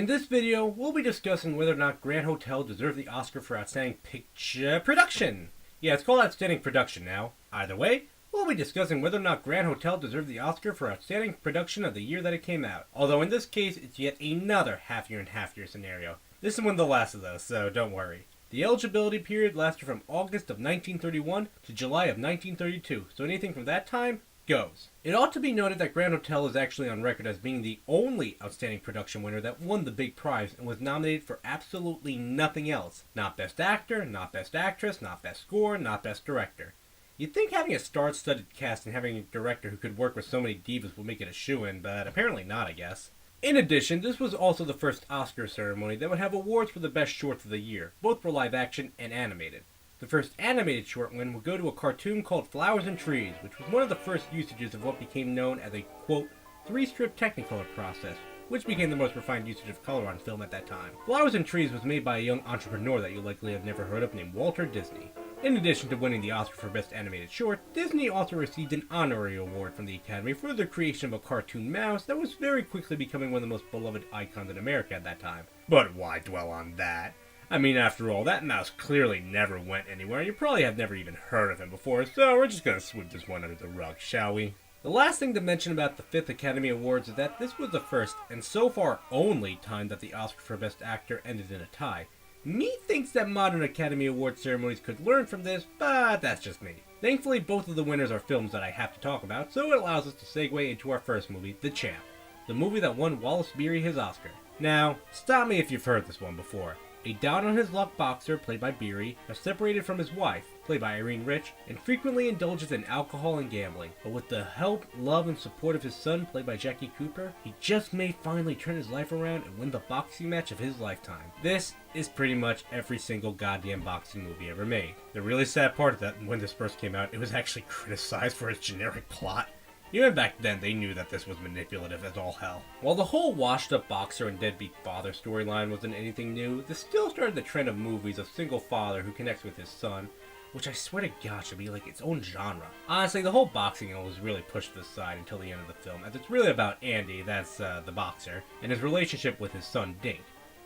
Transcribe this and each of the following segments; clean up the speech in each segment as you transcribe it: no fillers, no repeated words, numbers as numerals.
In this video, we'll be discussing whether or not Grand Hotel deserved the Oscar for Outstanding Picture Production. Yeah, it's called Outstanding Production now. Either way, we'll be discussing whether or not Grand Hotel deserved the Oscar for Outstanding Production of the year that it came out. Although in this case, it's yet another half-year and half-year scenario. This is one of the last of those, so don't worry. The eligibility period lasted from August of 1931 to July of 1932, so anything from that time goes. It ought to be noted that Grand Hotel is actually on record as being the only Outstanding Production winner that won the big prize and was nominated for absolutely nothing else. Not Best Actor, not Best Actress, not Best Score, not Best Director. You'd think having a star-studded cast and having a director who could work with so many divas would make it a shoo-in, but apparently not, I guess. In addition, this was also the first Oscar ceremony that would have awards for the best shorts of the year, both for live action and animated. The first animated short win would go to a cartoon called Flowers and Trees, which was one of the first usages of what became known as a, quote, three-strip Technicolor process, which became the most refined usage of color on film at that time. Flowers and Trees was made by a young entrepreneur that you likely have never heard of named Walter Disney. In addition to winning the Oscar for Best Animated Short, Disney also received an honorary award from the Academy for the creation of a cartoon mouse that was very quickly becoming one of the most beloved icons in America at that time. But why dwell on that? I mean, after all, that mouse clearly never went anywhere, and you probably have never even heard of him before, so we're just gonna sweep this one under the rug, shall we? The last thing to mention about the 5th Academy Awards is that this was the first, and so far only, time that the Oscar for Best Actor ended in a tie. Me thinks that modern Academy Award ceremonies could learn from this, but that's just me. Thankfully, both of the winners are films that I have to talk about, so it allows us to segue into our first movie, The Champ, the movie that won Wallace Beery his Oscar. Now, stop me if you've heard this one before. A down-on-his-luck boxer, played by Beery, has separated from his wife, played by Irene Rich, and frequently indulges in alcohol and gambling. But with the help, love, and support of his son, played by Jackie Cooper, he just may finally turn his life around and win the boxing match of his lifetime. This is pretty much every single goddamn boxing movie ever made. The really sad part is that when this first came out, it was actually criticized for its generic plot. Even back then, they knew that this was manipulative as all hell. While the whole washed-up boxer and deadbeat father storyline wasn't anything new, this still started the trend of movies of single father who connects with his son, which I swear to God should be like its own genre. Honestly, the whole boxing angle was really pushed to the side until the end of the film, as it's really about Andy, that's the boxer, and his relationship with his son Dink.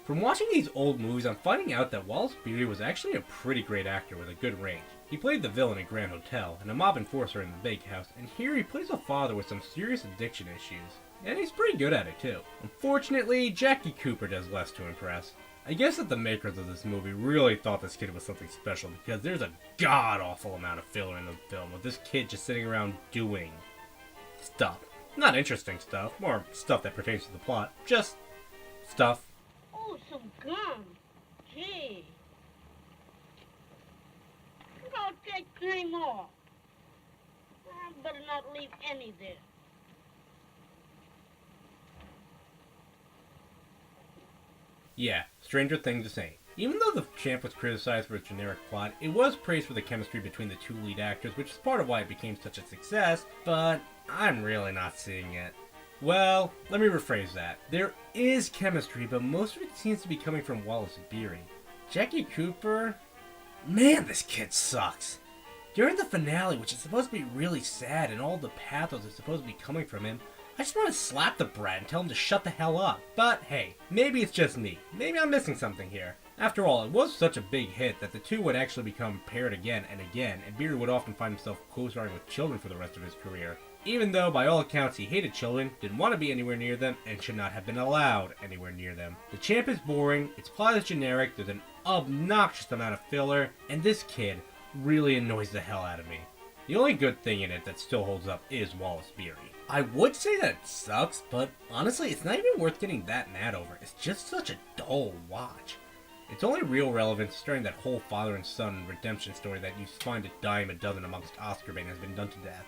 From watching these old movies, I'm finding out that Wallace Beery was actually a pretty great actor with a good range. He played the villain in Grand Hotel, and a mob enforcer in The Big House, and here he plays a father with some serious addiction issues. And he's pretty good at it too. Unfortunately, Jackie Cooper does less to impress. I guess that the makers of this movie really thought this kid was something special, because there's a god-awful amount of filler in the film, with this kid just sitting around doing stuff. Not interesting stuff, or stuff that pertains to the plot, just stuff. Oh, some gum. Gee. I'll take 3 more. I better not leave any there. Yeah, stranger thing to say. Even though The Champ was criticized for its generic plot, it was praised for the chemistry between the two lead actors, which is part of why it became such a success, but I'm really not seeing it. Well, let me rephrase that. There is chemistry, but most of it seems to be coming from Wallace Beery. Jackie Cooper? Man, this kid sucks. During the finale, which is supposed to be really sad and all the pathos is supposed to be coming from him, I just want to slap the brat and tell him to shut the hell up. But hey, maybe it's just me. Maybe I'm missing something here. After all, it was such a big hit that the two would actually become paired again, and Beery would often find himself co-starring with children for the rest of his career. Even though, by all accounts, he hated children, didn't want to be anywhere near them, and should not have been allowed anywhere near them. The Champ is boring, its plot is generic, there's an obnoxious amount of filler, and this kid really annoys the hell out of me. The only good thing in it that still holds up is Wallace Beery. I would say that it sucks, but honestly, it's not even worth getting that mad over. It's just such a dull watch. Its only real relevance during that whole father and son redemption story that you find a dime a dozen amongst Oscar bait has been done to death.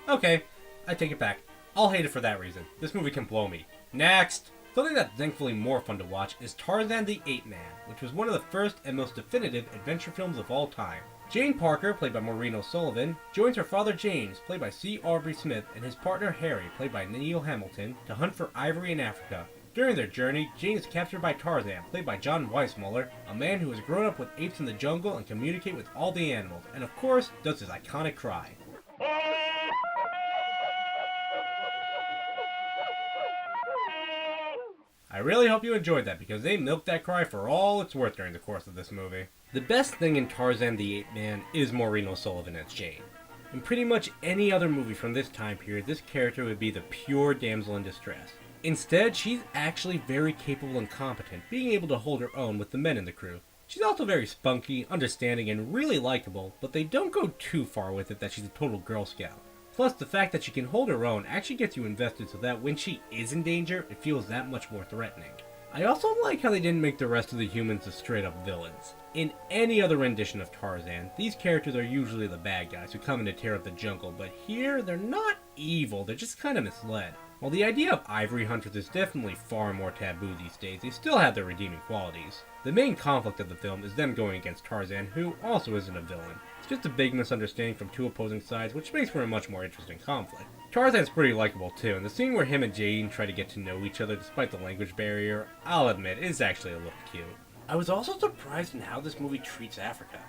Okay, I take it back. I'll hate it for that reason. This movie can blow me. Next! Something that's thankfully more fun to watch is Tarzan the Ape Man, which was one of the first and most definitive adventure films of all time. Jane Parker, played by Maureen O'Sullivan, joins her father James, played by C. Aubrey Smith, and his partner Harry, played by Neil Hamilton, to hunt for ivory in Africa. During their journey, Jane is captured by Tarzan, played by John Weissmuller, a man who has grown up with apes in the jungle and communicate with all the animals, and of course, does his iconic cry. I I really hope you enjoyed that because they milked that cry for all it's worth during the course of this movie. The best thing in Tarzan the Ape Man is Maureen O'Sullivan as Jane. In pretty much any other movie from this time period, this character would be the pure damsel in distress. Instead, she's actually very capable and competent, being able to hold her own with the men in the crew. She's also very spunky, understanding, and really likable, but they don't go too far with it that she's a total Girl Scout. Plus, the fact that she can hold her own actually gets you invested so that when she is in danger, it feels that much more threatening. I also like how they didn't make the rest of the humans the straight-up villains. In any other rendition of Tarzan, these characters are usually the bad guys who come in to tear up the jungle, but here, they're not evil, they're just kind of misled. While the idea of ivory hunters is definitely far more taboo these days, they still have their redeeming qualities. The main conflict of the film is them going against Tarzan, who also isn't a villain. It's just a big misunderstanding from two opposing sides, which makes for a much more interesting conflict. Tarzan's pretty likable too, and the scene where him and Jane try to get to know each other despite the language barrier, I'll admit, is actually a little cute. I was also surprised in how this movie treats Africa.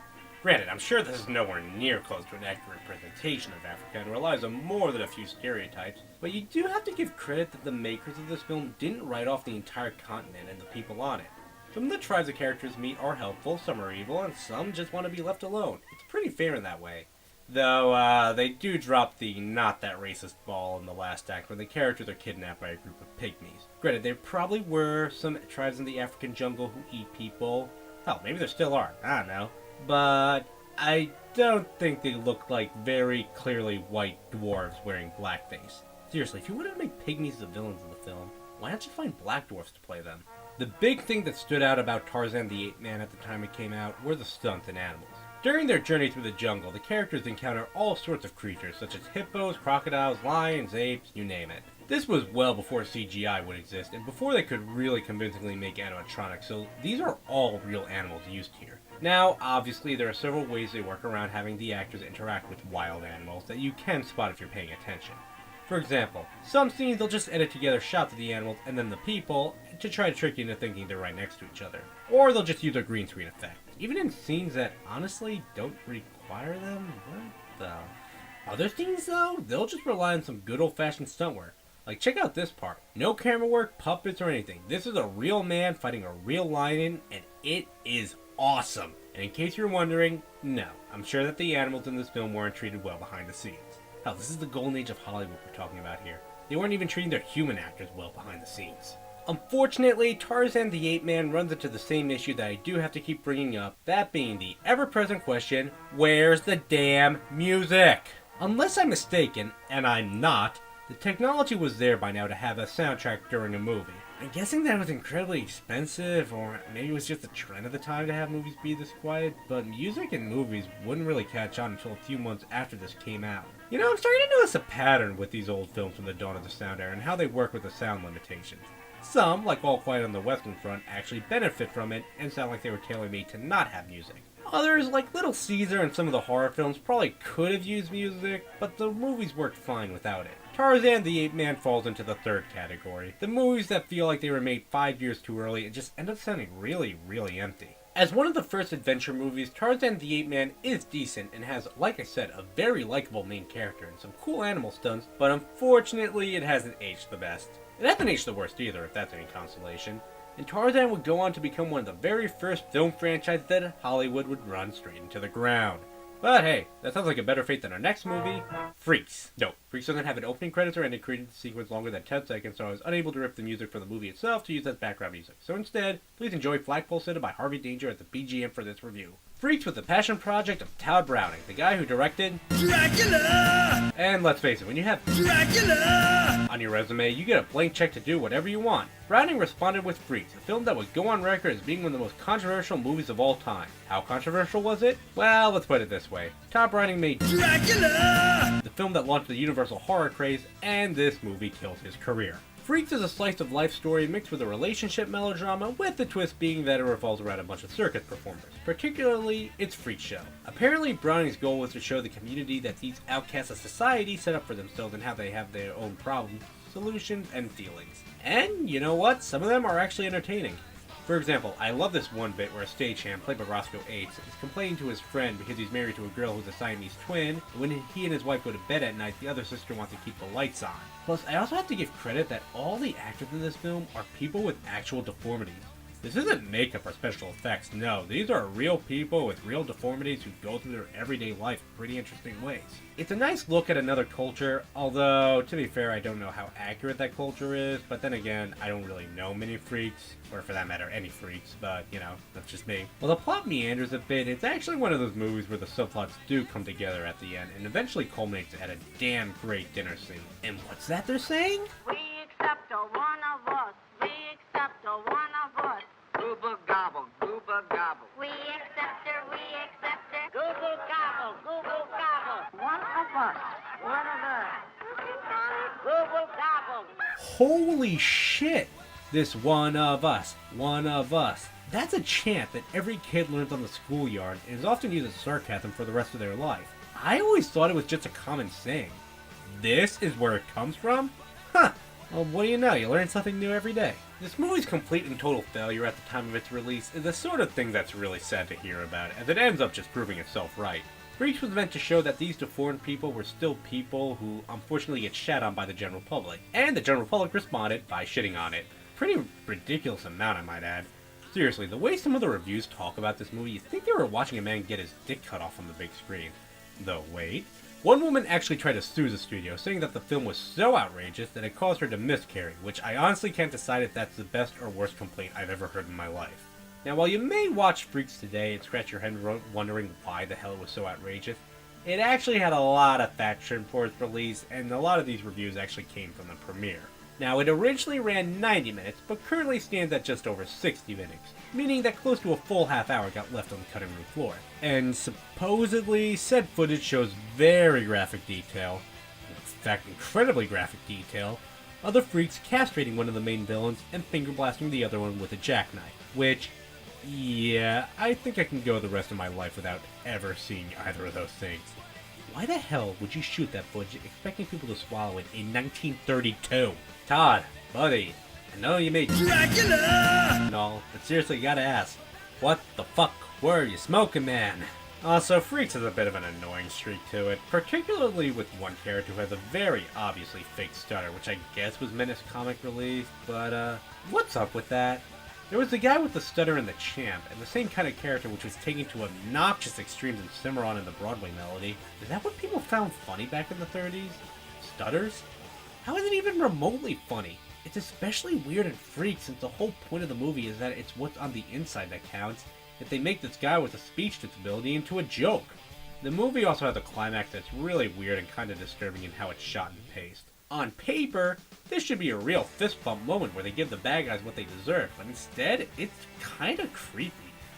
Granted, I'm sure this is nowhere near close to an accurate representation of Africa and relies on more than a few stereotypes, but you do have to give credit that the makers of this film didn't write off the entire continent and the people on it. Some of the tribes the characters meet are helpful, some are evil, and some just want to be left alone. It's pretty fair in that way. Though, they do drop the not that racist ball in the last act when the characters are kidnapped by a group of pygmies. Granted, there probably were some tribes in the African jungle who eat people. Hell, maybe there still are. I don't know. But I don't think they look like very clearly white dwarves wearing blackface. Seriously, if you want to make pygmies the villains in the film, why don't you find black dwarfs to play them? The big thing that stood out about Tarzan the Ape Man at the time it came out were the stunts and animals. During their journey through the jungle, the characters encounter all sorts of creatures, such as hippos, crocodiles, lions, apes, you name it. This was well before CGI would exist, and before they could really convincingly make animatronics, so these are all real animals used here. Now, obviously, there are several ways they work around having the actors interact with wild animals that you can spot if you're paying attention. For example, some scenes they'll just edit together shots of the animals and then the people to try to trick you into thinking they're right next to each other. Or they'll just use a green screen effect. Even in scenes that honestly don't require them? What the? Other scenes though, they'll just rely on some good old-fashioned stunt work. Like, check out this part. No camera work, puppets, or anything. This is a real man fighting a real lion, and it is awesome. And in case you're wondering, no, I'm sure that the animals in this film weren't treated well behind the scenes. Hell, this is the golden age of Hollywood we're talking about here. They weren't even treating their human actors well behind the scenes. Unfortunately, Tarzan the Ape Man runs into the same issue that I do have to keep bringing up, that being the ever-present question, where's the damn music? Unless I'm mistaken, and I'm not, the technology was there by now to have a soundtrack during a movie. I'm guessing that was incredibly expensive, or maybe it was just a trend of the time to have movies be this quiet, but music in movies wouldn't really catch on until a few months after this came out. You know, I'm starting to notice a pattern with these old films from the dawn of the sound era and how they work with the sound limitations. Some, like All Quiet on the Western Front, actually benefit from it and sound like they were tailor-made to not have music. Others, like Little Caesar and some of the horror films, probably could have used music, but the movies worked fine without it. Tarzan the Ape Man falls into the third category. The movies that feel like they were made 5 years too early and just end up sounding really, really empty. As one of the first adventure movies, Tarzan the Ape Man is decent and has, like I said, a very likable main character and some cool animal stunts, but unfortunately it hasn't aged the best. It hasn't aged the worst either, if that's any consolation. And Tarzan would go on to become one of the very first film franchises that Hollywood would run straight into the ground. But hey, that sounds like a better fate than our next movie, Freaks. No, Freaks doesn't have an opening credits or ending credits sequence longer than 10 seconds, so I was unable to rip the music for the movie itself to use as background music. So instead, please enjoy Flagpole Sitta by Harvey Danger as the BGM for this review. Freaks was the passion project of Todd Browning, the guy who directed Dracula! And let's face it, when you have Dracula on your resume, you get a blank check to do whatever you want. Browning responded with Freaks, a film that would go on record as being one of the most controversial movies of all time. How controversial was it? Well, let's put it this way. Todd Browning made Dracula! The film that launched the universal horror craze, and this movie killed his career. Freaks is a slice-of-life story mixed with a relationship melodrama, with the twist being that it revolves around a bunch of circus performers, particularly its freak show. Apparently, Browning's goal was to show the community that these outcasts of society set up for themselves and how they have their own problems, solutions, and feelings. And, you know what? Some of them are actually entertaining. For example, I love this one bit where a stagehand, played by Roscoe Aites, is complaining to his friend because he's married to a girl who's a Siamese twin, and when he and his wife go to bed at night, the other sister wants to keep the lights on. Plus, I also have to give credit that all the actors in this film are people with actual deformities. This isn't makeup or special effects, no, these are real people with real deformities who go through their everyday life in pretty interesting ways. It's a nice look at another culture, although, to be fair, I don't know how accurate that culture is, but then again, I don't really know many freaks, or for that matter, any freaks, but, you know, that's just me. Well, the plot meanders a bit. It's actually one of those movies where the subplots do come together at the end, and eventually culminates at a damn great dinner scene. And what's that they're saying? We accept a one of us. We accept a one of us. Gooba gobble, gooba gobble. We accept her. We accept her. Google gobble. Google gobble. One of us. One of us. Google gobble. Holy shit! This one of us, one of us. That's a chant that every kid learns on the schoolyard and is often used as sarcasm for the rest of their life. I always thought it was just a common saying. This is where it comes from? Huh. Well, what do you know? You learn something new every day. This movie's complete and total failure at the time of its release is the sort of thing that's really sad to hear about, as it ends up just proving itself right. Freaks was meant to show that these deformed people were still people who unfortunately get shat on by the general public, and the general public responded by shitting on it. Pretty ridiculous amount, I might add. Seriously, the way some of the reviews talk about this movie, you'd think they were watching a man get his dick cut off on the big screen. Though, wait. One woman actually tried to sue the studio, saying that the film was so outrageous that it caused her to miscarry, which I honestly can't decide if that's the best or worst complaint I've ever heard in my life. Now, while you may watch Freaks today and scratch your head wondering why the hell it was so outrageous, it actually had a lot of traction for its release, and a lot of these reviews actually came from the premiere. Now, it originally ran 90 minutes, but currently stands at just over 60 minutes, meaning that close to a full half hour got left on the cutting room floor. And supposedly, said footage shows very graphic detail, in fact incredibly graphic detail, of the freaks castrating one of the main villains and finger blasting the other one with a jackknife, which, yeah, I think I can go the rest of my life without ever seeing either of those things. Why the hell would you shoot that footage expecting people to swallow it in 1932? Todd, buddy, I know you made Dracula and all, but seriously, you gotta ask, what the fuck were you smoking, man? Also, Freaks has a bit of an annoying streak to it, particularly with one character who has a very obviously fake stutter, which I guess was meant as comic relief, but what's up with that? There was the guy with the stutter in The Champ, and the same kind of character which was taken to obnoxious extremes in Cimarron in the Broadway Melody. Is that what people found funny back in the 30s? Stutters? How is it even remotely funny? It's especially weird in Freaks since the whole point of the movie is that it's what's on the inside that counts, yet they make this guy with a speech disability into a joke. The movie also has a climax that's really weird and kind of disturbing in how it's shot and paced. On paper, this should be a real fist bump moment where they give the bad guys what they deserve, but instead, it's kinda creepy.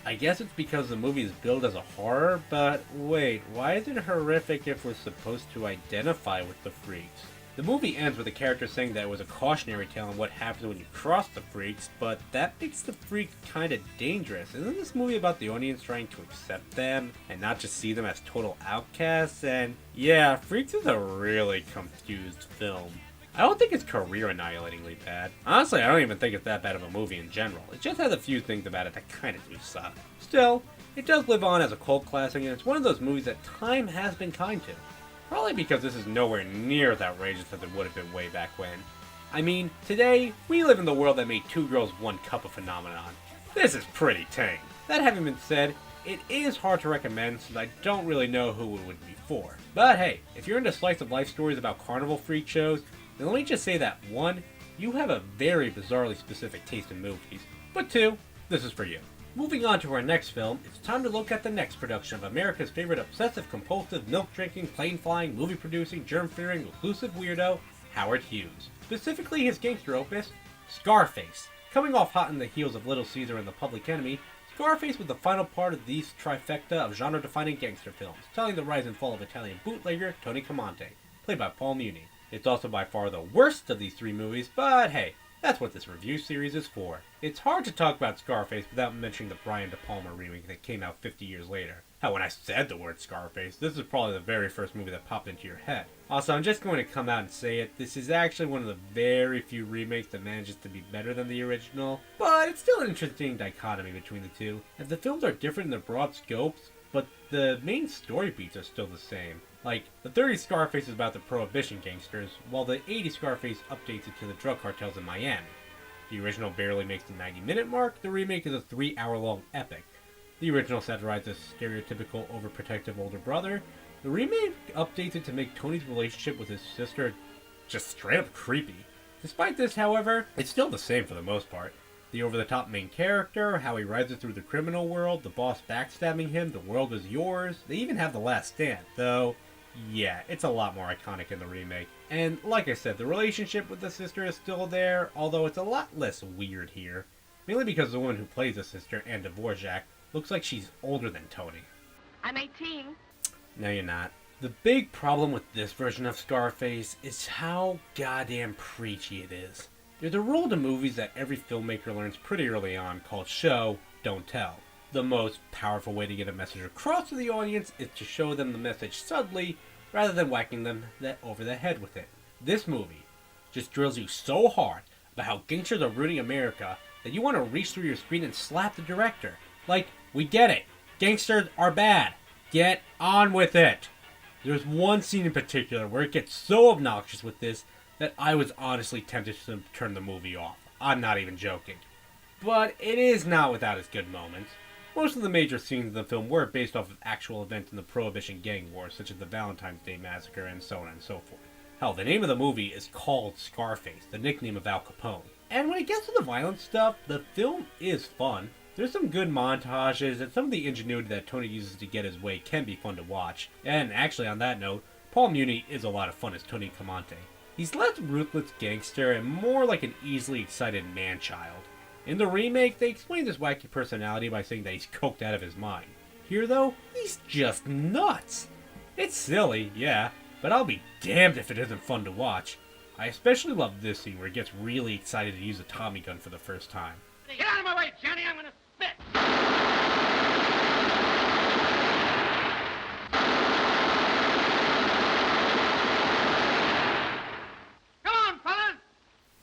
I guess it's because the movie is billed as a horror, but wait, why is it horrific if we're supposed to identify with the freaks? The movie ends with the character saying that it was a cautionary tale on what happens when you cross the freaks, but that makes the freaks kinda dangerous. Isn't this movie about the audience trying to accept them and not just see them as total outcasts? And yeah, Freaks is a really confused film. I don't think it's career-annihilatingly bad. Honestly, I don't even think it's that bad of a movie in general. It just has a few things about it that kinda do suck. Still, it does live on as a cult classic, and it's one of those movies that time has been kind to. Probably because this is nowhere near as outrageous as it would have been way back when. I mean, today, we live in the world that made Two Girls, One Cup a phenomenon. This is pretty tame. That having been said, it is hard to recommend since I don't really know who it would be for. But hey, if you're into slice of life stories about carnival freak shows, then let me just say that 1, you have a very bizarrely specific taste in movies, but 2, this is for you. Moving on to our next film, it's time to look at the next production of America's favorite obsessive-compulsive, milk-drinking, plane-flying, movie-producing, germ-fearing, reclusive weirdo, Howard Hughes. Specifically his gangster opus, Scarface. Coming off hot in the heels of Little Caesar and The Public Enemy, Scarface was the final part of this trifecta of genre-defining gangster films, telling the rise and fall of Italian bootlegger Tony Comante, played by Paul Muni. It's also by far the worst of these 3 movies, but hey, that's what this review series is for. It's hard to talk about Scarface without mentioning the Brian De Palma remake that came out 50 years later. How when I said the word Scarface, this is probably the very first movie that popped into your head. Also, I'm just going to come out and say it, this is actually one of the very few remakes that manages to be better than the original, but it's still an interesting dichotomy between the two, as the films are different in their broad scopes, but the main story beats are still the same. Like, the 30s Scarface is about the Prohibition gangsters, while the 80s Scarface updates it to the drug cartels in Miami. The original barely makes the 90-minute mark, the remake is a 3-hour-long epic. The original satirizes a stereotypical overprotective older brother. The remake updates it to make Tony's relationship with his sister just straight up creepy. Despite this, however, it's still the same for the most part. The over-the-top main character, how he rises through the criminal world, the boss backstabbing him, the world is yours. They even have the last stand, though, yeah, it's a lot more iconic in the remake. And like I said, the relationship with the sister is still there, although it's a lot less weird here. Mainly because the woman who plays the sister, Anne Dvorak, looks like she's older than Tony. I'm 18. No, you're not. The big problem with this version of Scarface is how goddamn preachy it is. There's a rule to movies that every filmmaker learns pretty early on called show, don't tell. The most powerful way to get a message across to the audience is to show them the message subtly rather than whacking them over the head with it. This movie just drills you so hard about how gangsters are ruining America that you want to reach through your screen and slap the director. Like, we get it. Gangsters are bad. Get on with it. There's one scene in particular where it gets so obnoxious with this that I was honestly tempted to turn the movie off. I'm not even joking. But it is not without its good moments. Most of the major scenes in the film were based off of actual events in the Prohibition gang wars, such as the Valentine's Day Massacre and so on and so forth. Hell, the name of the movie is called Scarface, the nickname of Al Capone. And when it gets to the violent stuff, the film is fun. There's some good montages, and some of the ingenuity that Tony uses to get his way can be fun to watch. And actually, on that note, Paul Muni is a lot of fun as Tony Comante. He's less ruthless gangster and more like an easily excited man-child. In the remake, they explain his wacky personality by saying that he's coked out of his mind. Here, though, he's just nuts. It's silly, yeah, but I'll be damned if it isn't fun to watch. I especially love this scene where he gets really excited to use a Tommy gun for the first time. Get out of my way, Johnny! I'm gonna spit! Come on, fellas!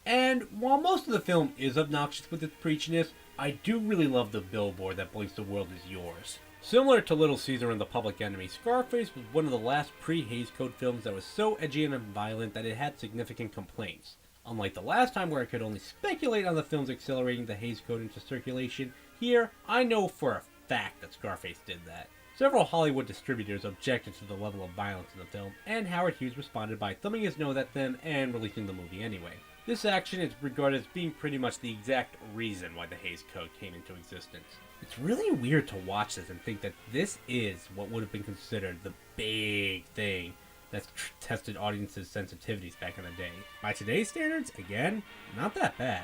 And while most of the film is obnoxious with its preachiness, I do really love the billboard that blinks the world is yours. Similar to Little Caesar and The Public Enemy, Scarface was one of the last pre-Hays Code films that was so edgy and violent that it had significant complaints. Unlike the last time where I could only speculate on the films accelerating the Hays Code into circulation, here I know for a fact that Scarface did that. Several Hollywood distributors objected to the level of violence in the film, and Howard Hughes responded by thumbing his nose at them and releasing the movie anyway. This action is regarded as being pretty much the exact reason why the Hays Code came into existence. It's really weird to watch this and think that this is what would have been considered the big thing that tested audiences' sensitivities back in the day. By today's standards, again, not that bad.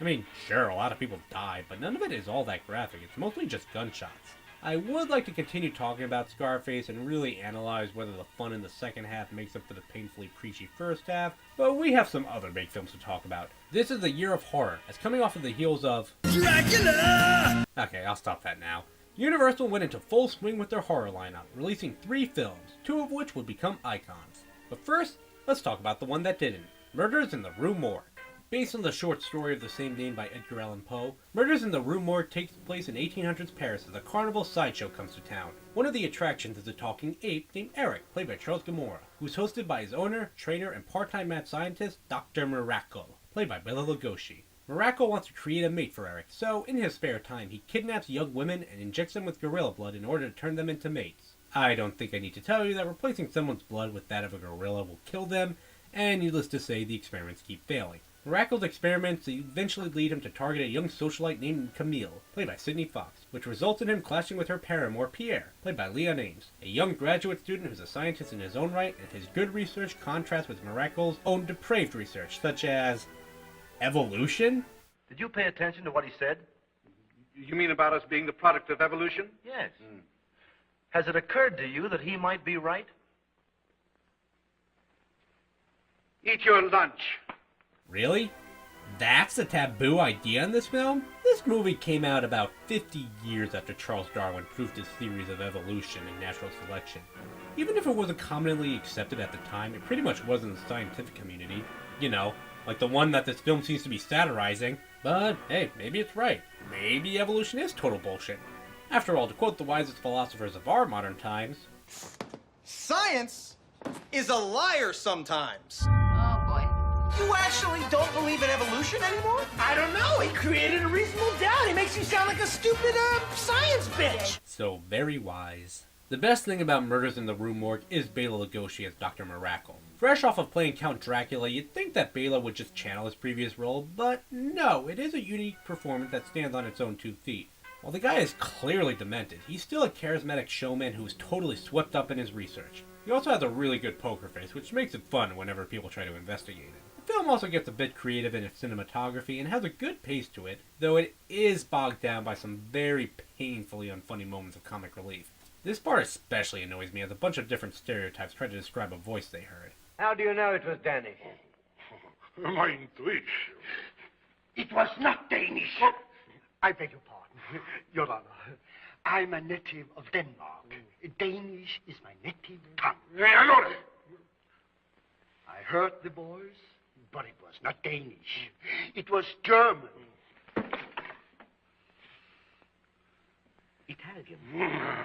I mean, sure, a lot of people die, but none of it is all that graphic. It's mostly just gunshots. I would like to continue talking about Scarface and really analyze whether the fun in the second half makes up for the painfully preachy first half, but we have some other big films to talk about. This is the year of horror, as coming off of the heels of Dracula! Okay, I'll stop that now. Universal went into full swing with their horror lineup, releasing 3 films, 2 of which would become icons. But first, let's talk about the one that didn't, Murders in the Rue Morgue. Based on the short story of the same name by Edgar Allan Poe, Murders in the Rue Morgue takes place in 1800s Paris as a carnival sideshow comes to town. One of the attractions is a talking ape named Eric, played by Charles Gamora, who's hosted by his owner, trainer, and part-time mad scientist, Dr. Miracle, played by Bela Lugosi. Miracle wants to create a mate for Eric, so in his spare time he kidnaps young women and injects them with gorilla blood in order to turn them into mates. I don't think I need to tell you that replacing someone's blood with that of a gorilla will kill them, and needless to say, the experiments keep failing. Miracle's experiments eventually lead him to target a young socialite named Camille, played by Sidney Fox, which results in him clashing with her paramour Pierre, played by Leon Ames, a young graduate student who's a scientist in his own right, and his good research contrasts with Miracle's own depraved research, such as evolution? Did you pay attention to what he said? You mean about us being the product of evolution? Yes. Has it occurred to you that he might be right? Eat your lunch. Really? that's the taboo idea in this film? This movie came out about 50 years after Charles Darwin proved his theories of evolution and natural selection. Even if it wasn't commonly accepted at the time, it pretty much was in the scientific community. You know, like the one that this film seems to be satirizing. But hey, maybe it's right. Maybe evolution is total bullshit. After all, to quote the wisest philosophers of our modern times, Science is a liar sometimes. Oh, boy. You actually don't believe in evolution anymore? I don't know. He created a reasonable doubt. He makes you sound like a stupid science bitch. so very wise. The best thing about Murders in the Rue Morgue is Bela Lugosi as Dr. Miracle. Fresh off of playing Count Dracula, you'd think that Bela would just channel his previous role, but no, it is a unique performance that stands on its own 2 feet. While the guy is clearly demented, he's still a charismatic showman who is totally swept up in his research. He also has a really good poker face, which makes it fun whenever people try to investigate it. The film also gets a bit creative in its cinematography and has a good pace to it, though it is bogged down by some very painfully unfunny moments of comic relief. This part especially annoys me as a bunch of different stereotypes try to describe a voice they heard. How do you know it was Danny? My intuition. It was not Danish. I beg your pardon, Your Honor. I'm a native of Denmark. Danish is my native tongue. Allora. I heard the boys, but it was not Danish. It was German. Italian,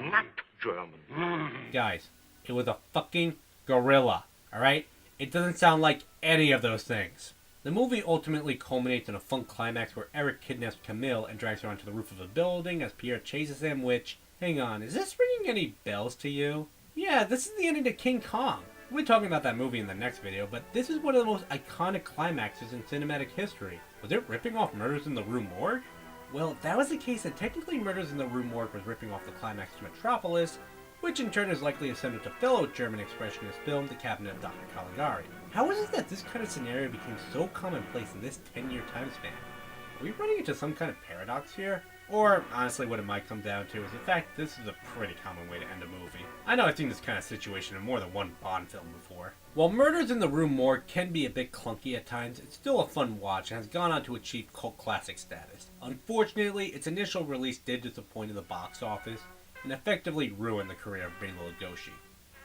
not German. Guys, it was a fucking gorilla, alright? It doesn't sound like any of those things. The movie ultimately culminates in a fun climax where Eric kidnaps Camille and drags her onto the roof of a building as Pierre chases him, which, hang on, is this ringing any bells to you? Yeah, this is the ending to King Kong. We'll be talking about that movie in the next video, but this is one of the most iconic climaxes in cinematic history. Was it ripping off Murders in the Rue Morgue? Well, if that was the case, then technically Murders in the Rue Morgue was ripping off the climax to Metropolis, which in turn is likely a sender to fellow German expressionist film, The Cabinet of Dr. Caligari. How is it that this kind of scenario became so commonplace in this 10-year time span? Are we running into some kind of paradox here? Or, honestly, what it might come down to is the fact this is a pretty common way to end a movie. I know I've seen this kind of situation in more than one Bond film before. While Murders in the Rue Morgue can be a bit clunky at times, it's still a fun watch and has gone on to achieve cult classic status. Unfortunately, its initial release did disappoint in the box office, and effectively ruined the career of Bela Lugosi.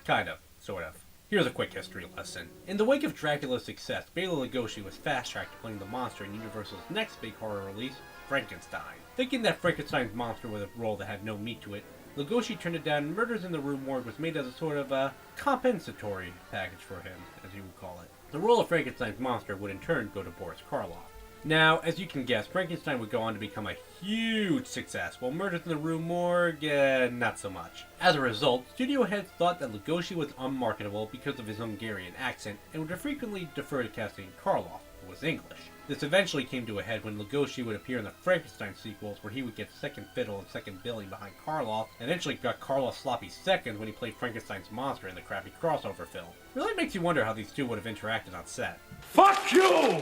Kind of, sort of. Here's a quick history lesson. In the wake of Dracula's success, Bela Lugosi was fast-tracked to playing the monster in Universal's next big horror release, Frankenstein. Thinking that Frankenstein's monster was a role that had no meat to it, Lugosi turned it down and Murders in the Rue Morgue was made as a sort of a compensatory package for him, as you would call it. The role of Frankenstein's monster would in turn go to Boris Karloff. Now, as you can guess, Frankenstein would go on to become a huge success, while Murders in the Rue Morgue, not so much. As a result, studio heads thought that Lugosi was unmarketable because of his Hungarian accent, and would frequently defer to casting Karloff, who was English. This eventually came to a head when Lugosi would appear in the Frankenstein sequels, where he would get second fiddle and second billing behind Karloff, and eventually got Karloff sloppy seconds when he played Frankenstein's monster in the crappy crossover film. Really makes you wonder how these two would have interacted on set. Fuck you!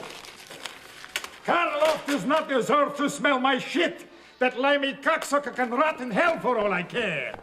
Karloff does not deserve to smell my shit! That limey cocksucker can rot in hell for all I care!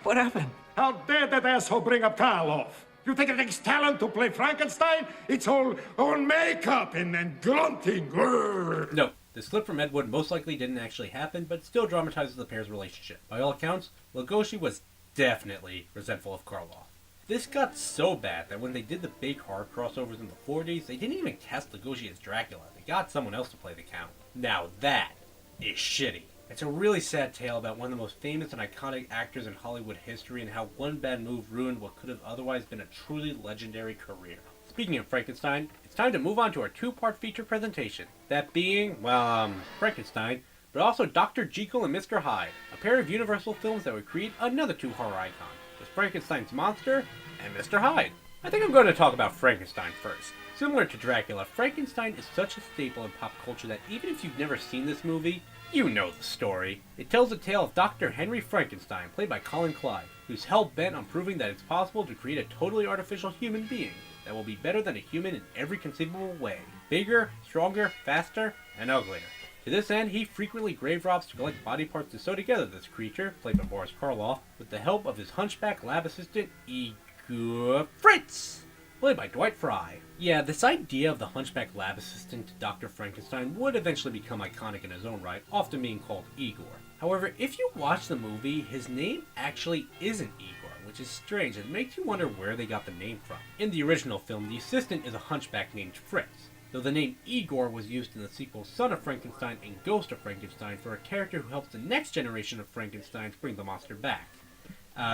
What happened? How dare that asshole bring up Karloff? You think it takes talent to play Frankenstein? It's all makeup and grunting. Grrr. No, this clip from Ed Wood most likely didn't actually happen, but still dramatizes the pair's relationship. By all accounts, Lugosi was definitely resentful of Karloff. This got so bad that when they did the big horror crossovers in the 40s, they didn't even cast Lugosi as Dracula. They got someone else to play the Count. Now that is shitty. It's a really sad tale about one of the most famous and iconic actors in Hollywood history and how one bad move ruined what could have otherwise been a truly legendary career. Speaking of Frankenstein, it's time to move on to our 2-part feature presentation. That being, well, Frankenstein, but also Dr. Jekyll and Mr. Hyde, a pair of Universal films that would create another 2 horror icons, with Frankenstein's monster and Mr. Hyde. I think I'm going to talk about Frankenstein first. Similar to Dracula, Frankenstein is such a staple in pop culture that even if you've never seen this movie, you know the story. It tells the tale of Dr. Henry Frankenstein, played by Colin Clyde, who's hell-bent on proving that it's possible to create a totally artificial human being that will be better than a human in every conceivable way. Bigger, stronger, faster, and uglier. To this end, he frequently grave robs to collect body parts to sew together this creature, played by Boris Karloff, with the help of his hunchback lab assistant, Igor Fritz. played by Dwight Frye. Yeah, this idea of the hunchback lab assistant to Dr. Frankenstein would eventually become iconic in his own right, often being called Igor. However, if you watch the movie, his name actually isn't Igor, which is strange and makes you wonder where they got the name from. In the original film, the assistant is a hunchback named Fritz, though the name Igor was used in the sequel Son of Frankenstein and Ghost of Frankenstein for a character who helps the next generation of Frankensteins bring the monster back.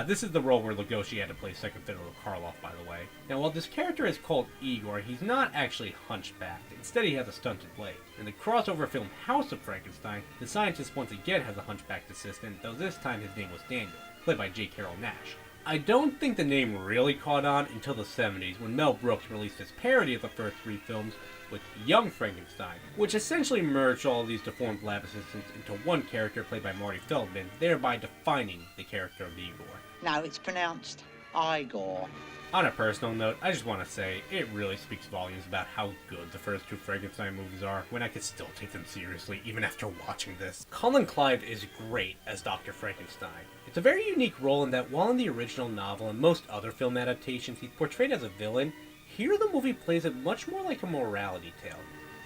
This is the role where Lugosi had to play second fiddle to Karloff, by the way. Now, while this character is called Igor, he's not actually hunchbacked. Instead, he has a stunted leg. In the crossover film House of Frankenstein, the scientist once again has a hunchbacked assistant, though this time his name was Daniel, played by J. Carroll Nash. I don't think the name really caught on until the 70s, when Mel Brooks released his parody of the first three films with Young Frankenstein, which essentially merged all of these deformed lab assistants into one character played by Marty Feldman, thereby defining the character of Igor. No, it's pronounced Igor. On a personal note, I just want to say, it really speaks volumes about how good the first two Frankenstein movies are, when I could still take them seriously even after watching this. Colin Clive is great as Dr. Frankenstein. It's a very unique role in that while in the original novel and most other film adaptations he's portrayed as a villain, here the movie plays it much more like a morality tale.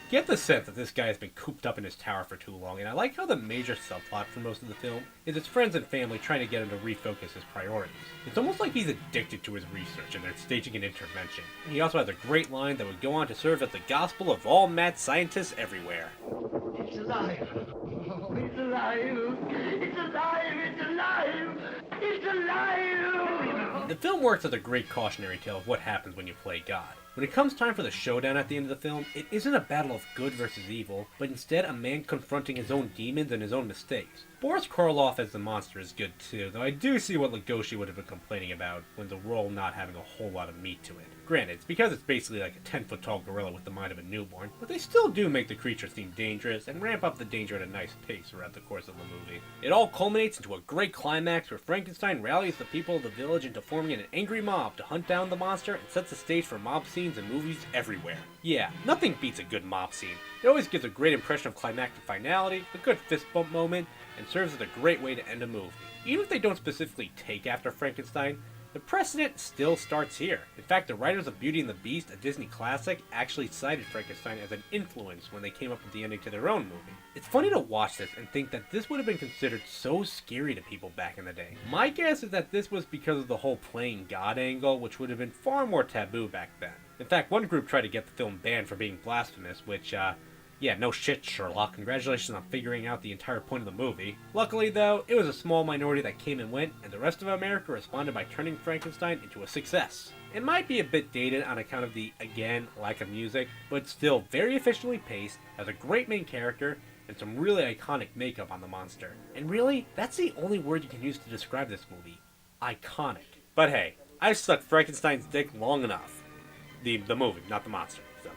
You get the sense that this guy has been cooped up in his tower for too long, and I like how the major subplot for most of the film is his friends and family trying to get him to refocus his priorities. It's almost like he's addicted to his research and they're staging an intervention. And he also has a great line that would go on to serve as the gospel of all mad scientists everywhere. It's alive. Oh, it's alive. It's alive. It's alive. It's alive. The film works as a great cautionary tale of what happens when you play God. When it comes time for the showdown at the end of the film, it isn't a battle of good versus evil, but instead a man confronting his own demons and his own mistakes. Boris Karloff as the monster is good too, though I do see what Lugosi would have been complaining about when the role not having a whole lot of meat to it. Granted, it's because it's basically like a 10-foot tall gorilla with the mind of a newborn, but they still do make the creature seem dangerous and ramp up the danger at a nice pace throughout the course of the movie. It all culminates into a great climax where Frankenstein rallies the people of the village into forming an angry mob to hunt down the monster and sets the stage for mob scenes in movies everywhere. Yeah, nothing beats a good mob scene. It always gives a great impression of climactic finality, a good fist bump moment, and serves as a great way to end a movie. Even if they don't specifically take after Frankenstein, the precedent still starts here. In fact, the writers of Beauty and the Beast, a Disney classic, actually cited Frankenstein as an influence when they came up with the ending to their own movie. It's funny to watch this and think that this would have been considered so scary to people back in the day. My guess is that this was because of the whole playing God angle, which would have been far more taboo back then. In fact, one group tried to get the film banned for being blasphemous, which, yeah, no shit, Sherlock. Congratulations on figuring out the entire point of the movie. Luckily, though, it was a small minority that came and went, and the rest of America responded by turning Frankenstein into a success. It might be a bit dated on account of the, again, lack of music, but it's still very efficiently paced, has a great main character, and some really iconic makeup on the monster. And really, that's the only word you can use to describe this movie. Iconic. But hey, I've sucked Frankenstein's dick long enough. The movie, not the monster. So,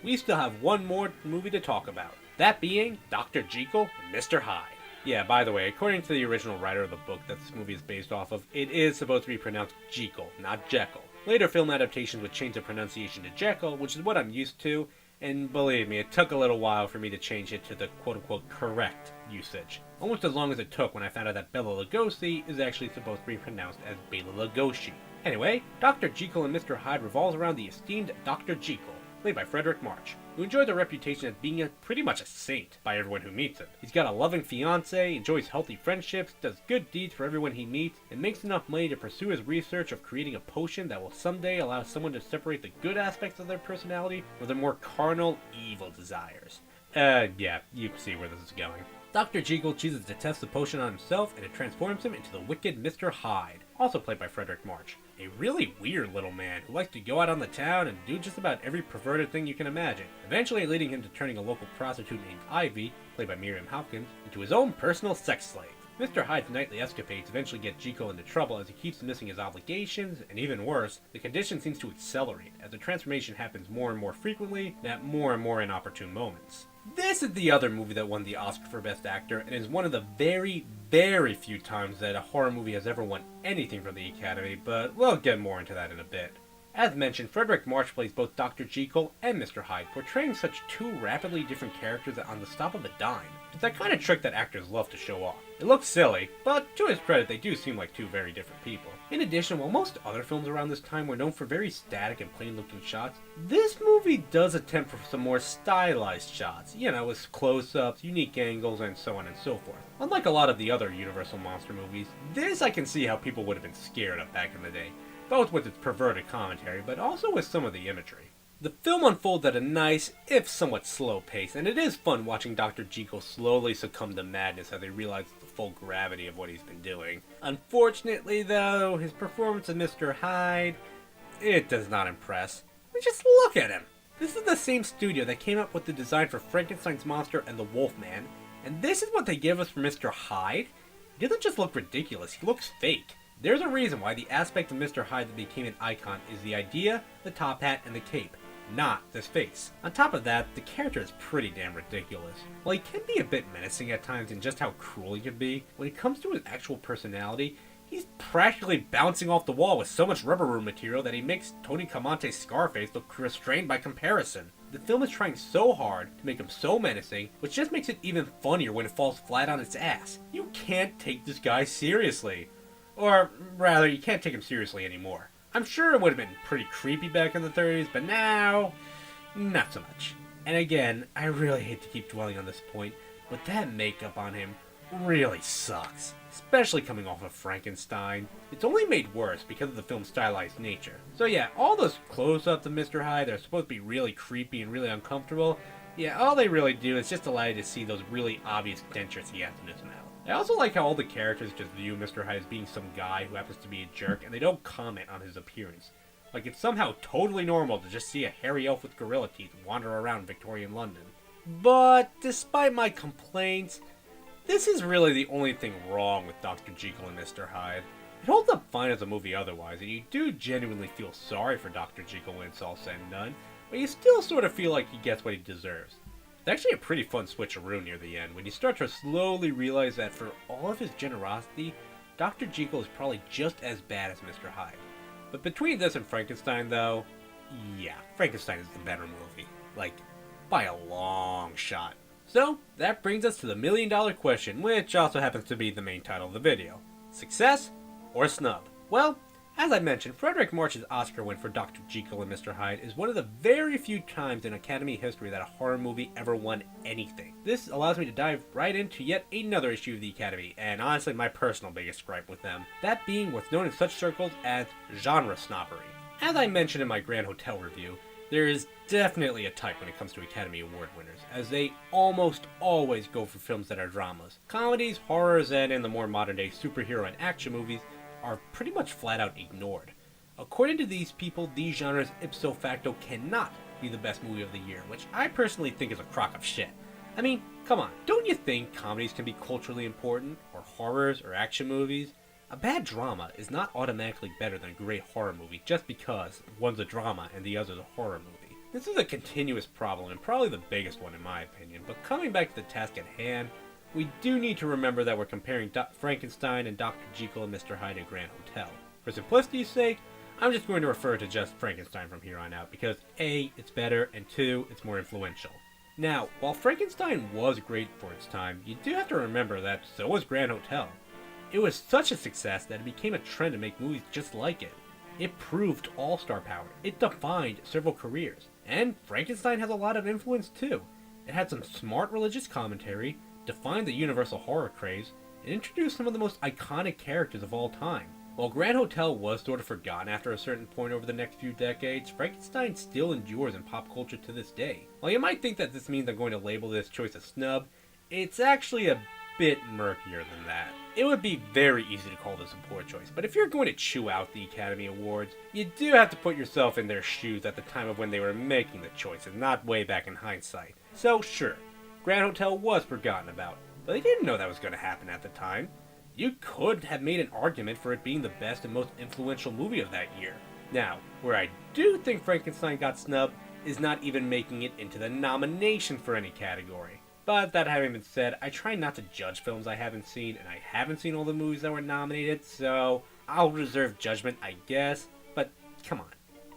we still have one more movie to talk about. That being Dr. Jekyll and Mr. Hyde. Yeah, by the way, according to the original writer of the book that this movie is based off of, it is supposed to be pronounced Jekyll, not Jekyll. Later film adaptations would change the pronunciation to Jekyll, which is what I'm used to, and believe me, it took a little while for me to change it to the quote-unquote correct usage. Almost as long as it took when I found out that Bela Lugosi is actually supposed to be pronounced as Bela Lugosi. Anyway, Dr. Jekyll and Mr. Hyde revolves around the esteemed Dr. Jekyll, played by Frederick March, who enjoys a reputation as being pretty much a saint by everyone who meets him. He's got a loving fiancée, enjoys healthy friendships, does good deeds for everyone he meets, and makes enough money to pursue his research of creating a potion that will someday allow someone to separate the good aspects of their personality from their more carnal, evil desires. Yeah, you see where this is going. Dr. Jekyll chooses to test the potion on himself, and it transforms him into the wicked Mr. Hyde, also played by Frederick March. A really weird little man who likes to go out on the town and do just about every perverted thing you can imagine, eventually leading him to turning a local prostitute named Ivy, played by Miriam Hopkins, into his own personal sex slave. Mr. Hyde's nightly escapades eventually get Jekyll into trouble as he keeps missing his obligations, and even worse, the condition seems to accelerate as the transformation happens more and more frequently and at more and more inopportune moments. This is the other movie that won the Oscar for Best Actor, and is one of the very, very few times that a horror movie has ever won anything from the Academy, but we'll get more into that in a bit. As mentioned, Frederick March plays both Dr. Jekyll and Mr. Hyde, portraying such two rapidly different characters on the stop of a dime. It's that kind of trick that actors love to show off. It looks silly, but to his credit, they do seem like two very different people. In addition, while most other films around this time were known for very static and plain-looking shots, this movie does attempt for some more stylized shots, with close-ups, unique angles, and so on and so forth. Unlike a lot of the other Universal monster movies, this I can see how people would have been scared of back in the day, both with its perverted commentary, but also with some of the imagery. The film unfolds at a nice, if somewhat slow pace, and it is fun watching Dr. Jekyll slowly succumb to madness as he realizes the full gravity of what he's been doing. Unfortunately, though, his performance of Mr. Hyde, it does not impress. Just look at him! This is the same studio that came up with the design for Frankenstein's monster and the Wolfman, and this is what they give us for Mr. Hyde? He doesn't just look ridiculous, he looks fake. There's a reason why the aspect of Mr. Hyde that became an icon is the idea, the top hat, and the cape, not this face. On top of that, the character is pretty damn ridiculous. While he can be a bit menacing at times in just how cruel he can be, when it comes to his actual personality, he's practically bouncing off the wall with so much rubber room material that he makes Tony Camonte's Scarface look restrained by comparison. The film is trying so hard to make him so menacing, which just makes it even funnier when it falls flat on its ass. You can't take this guy seriously. Or, rather, you can't take him seriously anymore. I'm sure it would have been pretty creepy back in the 30s, but now, not so much. And again, I really hate to keep dwelling on this point, but that makeup on him really sucks. Especially coming off of Frankenstein. It's only made worse because of the film's stylized nature. So yeah, all those close-ups of Mr. Hyde that are supposed to be really creepy and really uncomfortable, yeah, all they really do is just allow you to see those really obvious dentures he has in his mouth. I also like how all the characters just view Mr. Hyde as being some guy who happens to be a jerk, and they don't comment on his appearance. Like it's somehow totally normal to just see a hairy elf with gorilla teeth wander around Victorian London. But despite my complaints, this is really the only thing wrong with Dr. Jekyll and Mr. Hyde. It holds up fine as a movie otherwise, and you do genuinely feel sorry for Dr. Jekyll when it's all said and done, but you still sort of feel like he gets what he deserves. It's actually a pretty fun switcheroo near the end, when you start to slowly realize that for all of his generosity, Dr. Jekyll is probably just as bad as Mr. Hyde. But between this and Frankenstein, though, yeah, Frankenstein is the better movie. Like, by a long shot. So, that brings us to the million-dollar question, which also happens to be the main title of the video. Success or snub? Well, as I mentioned, Frederick March's Oscar win for Dr. Jekyll and Mr. Hyde is one of the very few times in Academy history that a horror movie ever won anything. This allows me to dive right into yet another issue of the Academy, and honestly my personal biggest gripe with them, that being what's known in such circles as genre snobbery. As I mentioned in my Grand Hotel review, there is definitely a type when it comes to Academy Award winners, as they almost always go for films that are dramas. Comedies, horrors, and in the more modern day superhero and action movies are pretty much flat out ignored. According to these people, these genres ipso facto cannot be the best movie of the year, which I personally think is a crock of shit. I mean, come on, don't you think comedies can be culturally important, or horrors, or action movies? A bad drama is not automatically better than a great horror movie just because one's a drama and the other's a horror movie. This is a continuous problem and probably the biggest one in my opinion, but coming back to the task at hand, we do need to remember that we're comparing Frankenstein and Dr. Jekyll and Mr. Hyde at Grand Hotel. For simplicity's sake, I'm just going to refer to just Frankenstein from here on out because A, it's better, and 2, it's more influential. Now, while Frankenstein was great for its time, you do have to remember that so was Grand Hotel. It was such a success that it became a trend to make movies just like it. It proved all-star power. It defined several careers. And Frankenstein has a lot of influence too. It had some smart religious commentary, defined the universal horror craze, and introduced some of the most iconic characters of all time. While Grand Hotel was sort of forgotten after a certain point over the next few decades, Frankenstein still endures in pop culture to this day. While you might think that this means I'm going to label this choice a snub, it's actually a bit murkier than that. It would be very easy to call this a poor choice, but if you're going to chew out the Academy Awards, you do have to put yourself in their shoes at the time of when they were making the choice, and not way back in hindsight. So sure, Grand Hotel was forgotten about, but they didn't know that was going to happen at the time. You could have made an argument for it being the best and most influential movie of that year. Now, where I do think Frankenstein got snubbed is not even making it into the nomination for any category. But that having been said, I try not to judge films I haven't seen, and I haven't seen all the movies that were nominated, so I'll reserve judgment, I guess. But come on,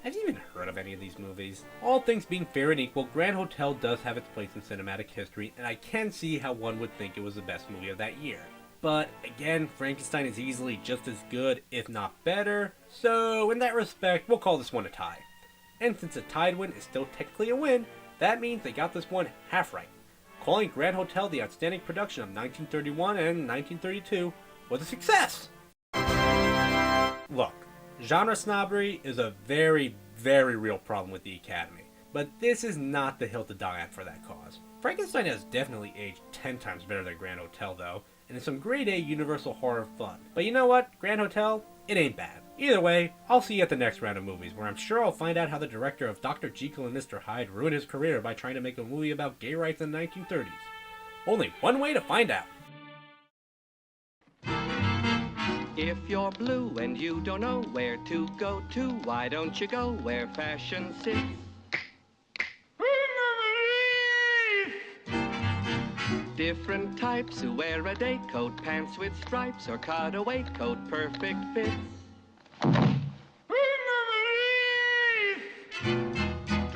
Have you even heard of any of these movies? All things being fair and equal, Grand Hotel does have its place in cinematic history, and I can see how one would think it was the best movie of that year. But again, Frankenstein is easily just as good, if not better, so in that respect, we'll call this one a tie. And since a tied win is still technically a win, that means they got this one half right. Calling Grand Hotel the outstanding production of 1931 and 1932 was a success! Look, genre snobbery is a very, very real problem with the Academy, but this is not the hill to die on for that cause. Frankenstein has definitely aged 10 times better than Grand Hotel though, and it's some grade A universal horror fun. But you know what? Grand Hotel, it ain't bad. Either way, I'll see you at the next round of movies, where I'm sure I'll find out how the director of Dr. Jekyll and Mr. Hyde ruined his career by trying to make a movie about gay rights in the 1930s. Only one way to find out. If you're blue and you don't know where to go to, why don't you go where fashion sits? Different types who wear a day coat, pants with stripes, or cutaway coat, perfect fits.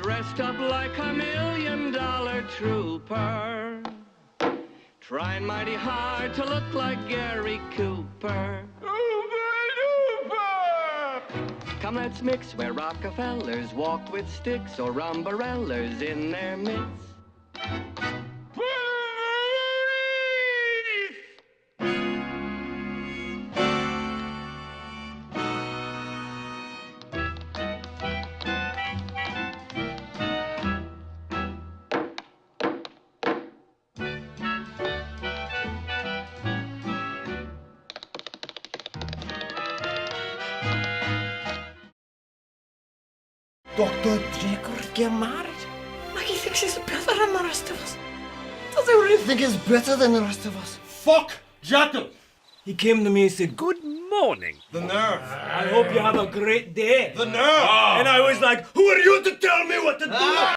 Dressed up like $1 million trooper, trying mighty hard to look like Gary Cooper. Come, let's mix where Rockefellers walk with sticks or umbrellas in their midst. Dr. Jekyll get married? Like he thinks he's better than the rest of us. Does he really think he's better than the rest of us? Fuck Jekyll! He came to me and said, "Good morning." The nerve. I hope you have a great day. The nerve. And I was like, who are you to tell me what to do?